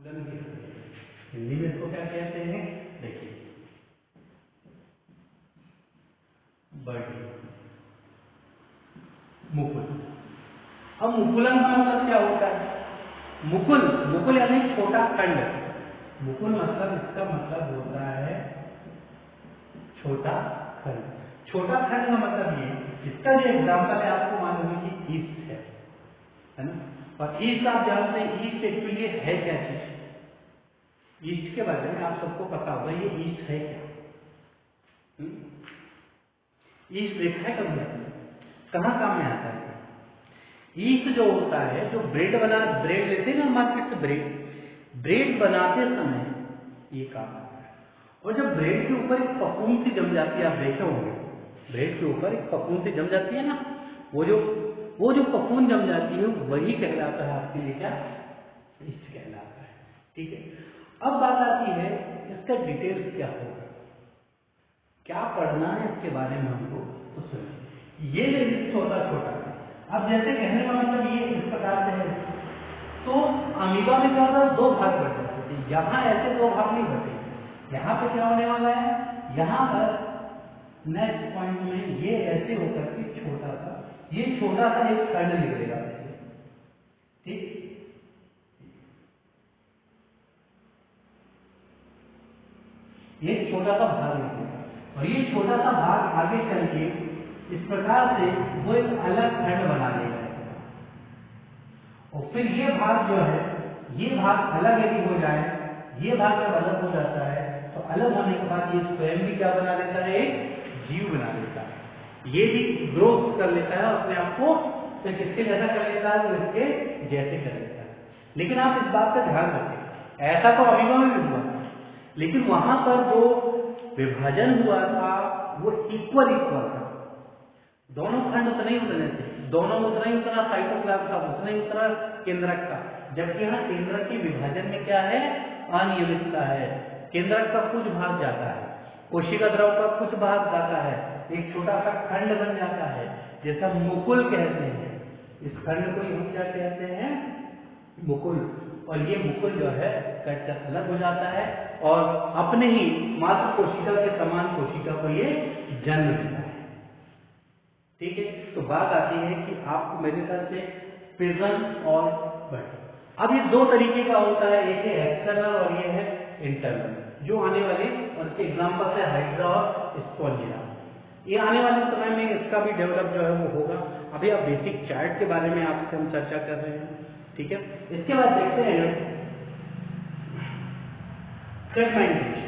हिंदी में इसको क्या कहते हैं? देखिए, बड़ी मुकुल। अब मुकुलन का मतलब क्या होता है? मुकुल, मुकुल यानी छोटा खंड। मुकुल मतलब इसका मतलब होता है छोटा खंड। छोटा खंड का मतलब ये, इसका जो एग्जाम्पल है आपको मालूम है कि ईस्ट है ना? और ईस्ट आप जानते हैं, ईस्ट एक्चुअली है क्या चीज? ईस्ट के बारे में आप सबको पता होगा, ये ईस्ट है क्या? ईस्ट देखा है कभी आपने? कहाँ काम में आता है? ईस्ट जो होता है, जो ब्रेड लेते हैं ना मार्केट से, ब्रेड बनाते समय ये काम आता है। और जब ब्रेड के ऊपर एक फफूंद सी जम जाती है, आप देखे होंगे, ब्रेड के ऊपर एक फफूंद सी जम जाती है ना, वो जो फफूंद जम जाती है वही कहलाता है आपके लिए क्या? ईस्ट कहलाता है। ठीक है, अब बात आती है इसका डिटेल्स क्या होगा, क्या पढ़ना है इसके बारे में हमको। तो सुनिए, ये जो छोटा छोटा, अब जैसे कहने का मतलब ये इस प्रकार से है, तो अमीबा में क्या होता है? दो भाग बट जाते थे। यहाँ ऐसे दो भाग नहीं बटे। यहाँ पे क्या होने वाला है? यहाँ पर नेक्स्ट पॉइंट में ये ऐसे होकर के छोटा सा, ये छोटा सा एक खंड निकलेगा। ठीक, ये छोटा सा भाग निकलेगा, और ये छोटा सा भाग आगे चल के इस प्रकार से वो एक अलग खंड बना लेगा। और फिर ये भाग जो है, ये भाग अलग यदि हो जाए, ये भाग जब अलग हो जाता है, तो अलग होने के बाद ये स्वयं भी क्या बना लेता है? एक जीव बना लेता है। ये भी ग्रोथ कर लेता है अपने आप को, तो किसके जैसा कर लेता है? तो इसके जैसे कर लेता है। लेकिन आप इस बात का ध्यान रखें, ऐसा तो अमीबा में भी हुआ, लेकिन वहां पर जो विभाजन हुआ था वो इक्वल था। दोनों खंड उतने ही उतने थे, दोनों में उतना ही उतना साइटोप्लाज्म था, उतना ही उतना केंद्रक था। जबकि यहाँ केंद्रक के विभाजन में क्या है? अनियमितता है। केंद्रक का कुछ भाग जाता है, कोशिका द्रव का कुछ भाग जाता है, एक छोटा सा खंड बन जाता है, जैसा मुकुल कहते हैं। इस खंड को हम क्या कहते हैं? मुकुल। और ये मुकुल जो है कटकर अलग हो जाता है और अपने ही मातृ कोशिका के समान कोशिका को ये जन्म देता है। ठीक है, तो बात आती है कि आपको मेरे ख्याल से प्रिजन और बट, अब ये दो तरीके का होता है, एक है एक्सटर्नल और ये है इंटरनल, जो आने वाले, और इसके एग्जाम्पल है हाइड्रा और स्पॉन्जिया। ये आने वाले समय में इसका भी डेवलप जो है वो होगा। अभी आप बेसिक चार्ट के बारे में आपसे हम चर्चा कर रहे हैं। ठीक है, इसके बाद देखते हैं फ्रेगमेंटेशन।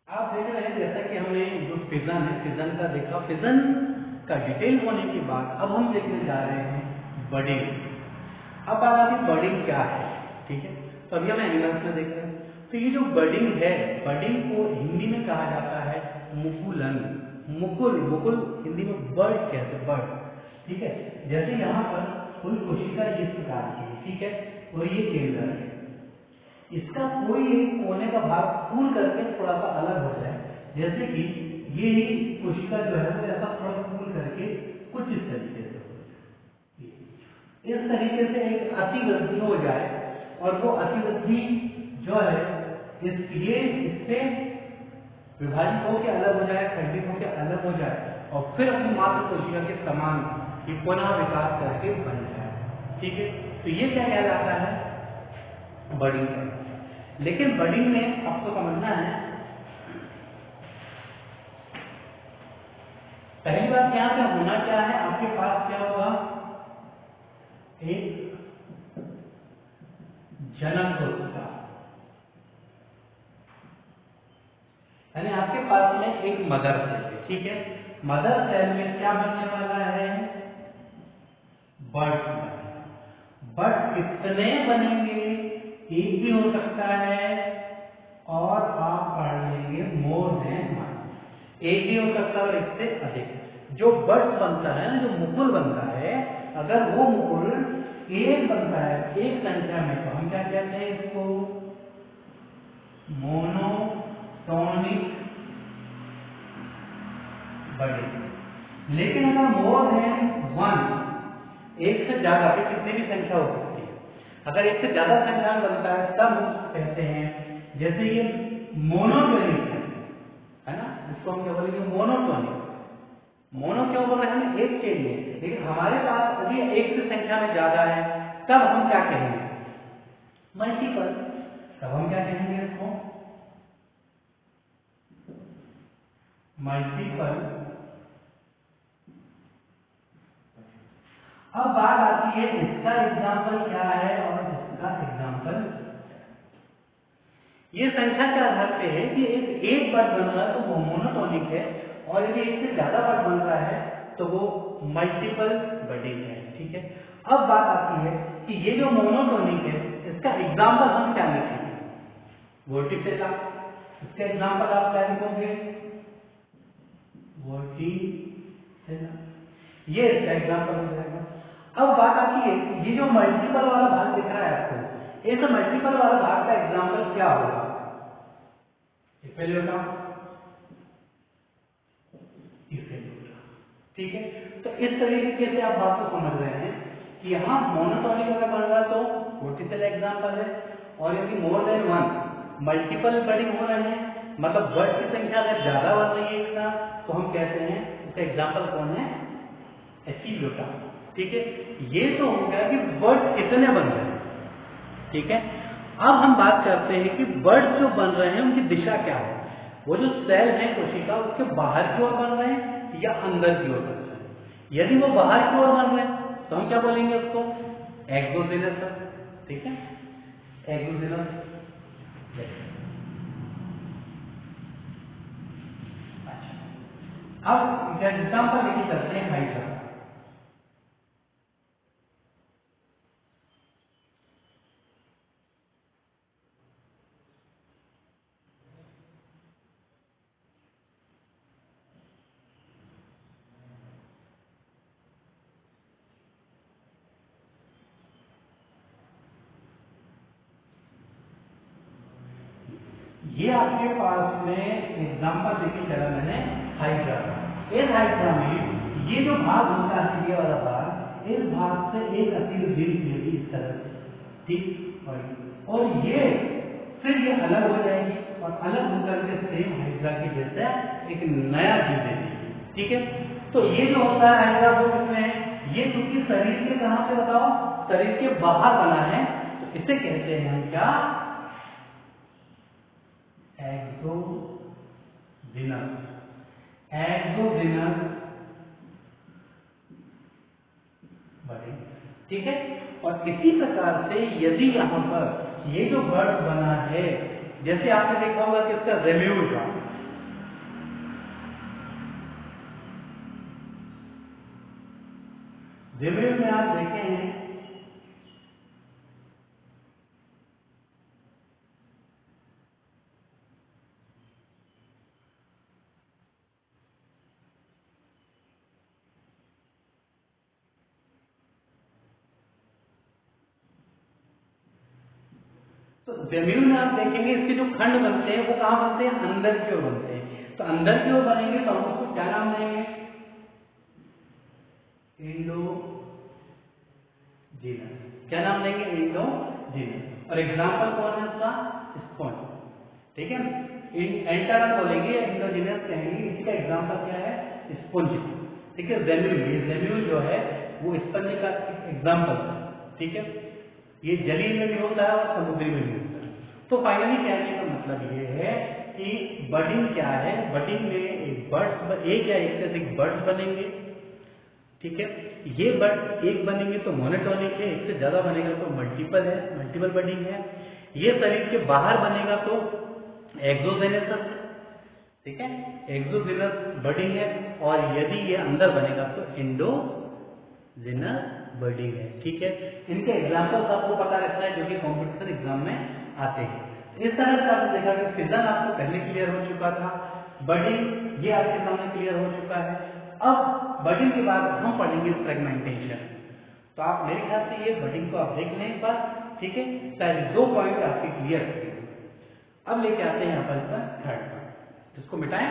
आप देख रहे हैं जैसा कि हमने जो फिजन है, फिजन का देखा, फिजन का डिटेल होने के बाद अब हम देखने जा रहे हैं बडिंग। अब बात आती है बडिंग क्या है। ठीक है, तो अभी हम एनिमल्स में देख रहे हैं, तो ये जो बडिंग है, बडिंग को हिंदी में कहा जाता है मुकुलन। मुकुल, मुकुल हिंदी में बर्ड कहते हैं, बर्ड। ठीक है, जैसे यहाँ पर कोई कोशिका इस प्रकार की है, ठीक है, और ये केंद्र है, इसका कोई एक कोने का भाग फूल करके थोड़ा सा अलग हो जाए, जैसे कि ये कोशिका जो है वो ऐसा थोड़ा फूल करके कुछ इस तरीके से हो जाए, इस तरीके से एक अतिवृद्धि हो जाए, और वो अतिवृद्धि जो है इससे विभाजित होकर अलग हो जाए, खंडित होकर अलग हो जाए, और फिर अपनी मातृ कोशिका के समान ये पुनः विकास करके बन जाए। ठीक है, तो ये क्या कहलाता है? बडिंग है। लेकिन बडिंग में आपको समझना है, पहली बात यहाँ पे होना क्या है, आपके पास क्या होगा? एक जनक कोशिका, यानी आपके पास में एक मदर सेल है। ठीक है, मदर सेल में क्या बनने वाला है? बर्ड। बर्ड कितने बनेंगे? एक भी हो सकता है, और आप पढ़ लेंगे मोर देन वन, एक भी हो सकता है और इससे अधिक। जो बर्ड बनता है, जो मुकुल बनता है, अगर वो मुकुल एक बनता है एक संख्या में, तो हम क्या कहते हैं इसको? Monotonic budding. लेकिन अगर मोर देन 1, एक से ज्यादा, कितनी भी संख्या हो सकती है, अगर एक से ज्यादा संख्या बनता है तब हम कहते हैं, जैसे ये मोनोटोनिक है ना, इसको हम क्या बोलेंगे, मोनोटोनिक। मोनो क्यों बोल रहे हैं, एक के लिए, लेकिन हमारे पास अभी एक से संख्या में ज्यादा है, तब हम क्या कहेंगे, मल्टीपल। तब हम क्या कहेंगे इसको, मल्टीपल। अब बात आती है इसका एग्जाम्पल क्या है और इसका एग्जाम्पल। ये संख्या के आधार पे है कि एक वर्ड बन रहा है तो वो मोनोटोनिक है, और यदि एक से ज्यादा वर्ड बन रहा है तो वो मल्टीपल बडिंग है। ठीक है, अब बात आती है कि ये जो मोनोटोनिक है इसका एग्जाम्पल हम क्या लिखेंगे, वर्टिसेला। इसका एग्जाम्पल आप क्या लिखोगे, वर्टिसेला, ये इसका एग्जाम्पल हो जाएगा। अब बात आती है ये जो मल्टीपल वाला भाग दिख रहा है आपको, इस मल्टीपल वाला भाग का एग्जाम्पल क्या होगा, इफेल्योटा। ठीक है, तो इस तरीके से आप बात को समझ रहे हैं कि यहाँ मोनोटोनिक अगर बन रहा है तो वर्टिकल एग्जाम्पल है, और यदि मोर देन 1 मल्टीपल बडिंग हो रहे हैं, मतलब वर्ड की संख्या अगर ज्यादा बन रही है एक साथ, तो हम कहते हैं इसका एग्जाम्पल कौन है, एफिल्योटा। ठीक है, ये तो हो गया कि वर्ड कितने बन रहे हैं। ठीक है, अब हम बात करते हैं कि वर्ड जो बन रहे हैं उनकी दिशा क्या है, वो जो सेल है कोशिका उसके बाहर की ओर बन रहे हैं या अंदर की ओर बन रहे हैं। यदि वो बाहर की ओर बन रहे हैं तो हम क्या बोलेंगे उसको, एक्सोजेनस। ठीक है, एक्सोजेनस। अच्छा, अब एग्जाम्पल लेके चलते हैं हाइड्रा। ये आपके पास में एग्जाम्पल लेके चला मैंने हाइड्रा। इस हाइड्रा में ये जो भाग होता है, ये वाला भाग, इस भाग से एक असील दिल मिलेगी इस तरह से। ठीक, और ये फिर ये अलग हो जाएगी और अलग होकर के सेम हाइड्रा की जैसे एक नया जीव देगी। ठीक है, तो ये जो होता है हाइड्रा वो किसमें है, ये क्योंकि शरीर के कहां पे बताओ, शरीर के बाहर बना है, तो इसे कहते हैं हम क्या, एक्सोजेनस। Exogenous budding. ठीक है, और इसी प्रकार से यदि यहां पर ये जो वर्ड बना है, जैसे आपने देखा होगा कि इसका रेम्यूल था, रेम्यूल में आप देखे हैं तो जमीन में आप देखेंगे इसके जो खंड बनते हैं वो कहां बनते हैं, अंदर की ओर बनते हैं। तो अंदर की ओर बनेंगे तो हम उसको क्या नाम देंगे, इंडोजीनस। क्या नाम देंगे, इंडोजीनस। और एग्जाम्पल कौन है उसका, स्पॉन्ज। ठीक है, एंटर बोलेंगे, इंडोजीनस कहेंगे, इसी का एग्जाम्पल क्या है, स्पॉन्ज। ठीक है, जेम्यूल जो है वो स्पंज का एग्जाम्पल है। ठीक है, ये जलीय में भी होता है और समुद्री में भी होता है। तो फाइनली कहने का मतलब ये है कि बडिंग क्या है, बडिंग में एक बर्ड्स, एक या एक से अधिक बर्ड्स बनेंगे। ठीक है, ये बर्ड एक बनेंगे तो मोनोटोनिक है, एक से ज्यादा बनेगा तो मल्टीपल है, मल्टीपल बडिंग है। ये शरीर के बाहर बनेगा तो एक्सोजेनस है। ठीक है, एक्सोजेनस बडिंग है, और यदि ये अंदर बनेगा तो इंडोजेनस बडिंग है। ठीक है, इनके एग्जाम्पल्स आपको पता रहता है जो कि कॉम्पिटिशन एग्जाम में आते हैं। इस तरह से आपने देखा कि फिजन आपको पहले क्लियर हो चुका था, बडिंग ये आपके सामने क्लियर हो चुका है। अब बडिंग के बाद हम पढ़ेंगे फ्रेगमेंटेशन। तो आप मेरे ख्याल से ये बडिंग को आप देख लें एक बार। ठीक है, पहले 2 पॉइंट आपके क्लियर। अब लेके आते हैं यहाँ पर इसका थर्ड पॉइंट, जिसको मिटाएं।